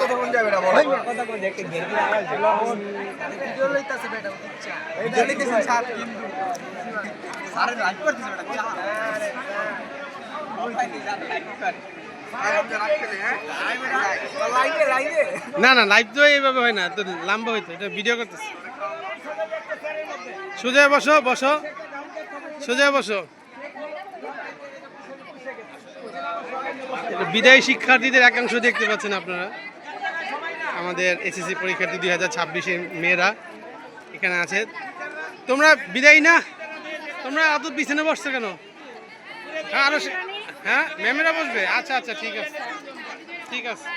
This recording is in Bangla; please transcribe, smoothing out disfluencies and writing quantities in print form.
কথা কোন যাবে না বলো কথা কোন দেখতে গেরবি আওয়াজ ভিডিও লইতাছে বেটা ইচ্ছা ভিডিও লইতেছে স্যার কিন্তু সারে লাইভ করতেছে বেটা না না লাইভ তো এইভাবে হয় না, তো লম্বা হইতো, এটা ভিডিও করতেছে। সোজা বসো, বসো, সোজা বসো। বিদায়ী শিক্ষার্থীদের একাংশ দেখতে পাচ্ছেন আপনারা, আমাদের এসএসসি পরীক্ষার্থী 2026-এর মেয়েরা এখানে আছে। তোমরা বিদায়ী না? তোমরা এত পিছনে বসছো কেন? হ্যাঁ আরো, হ্যাঁ ম্যামেরা বসবে, আচ্ছা আচ্ছা ঠিক আছে ঠিক আছে।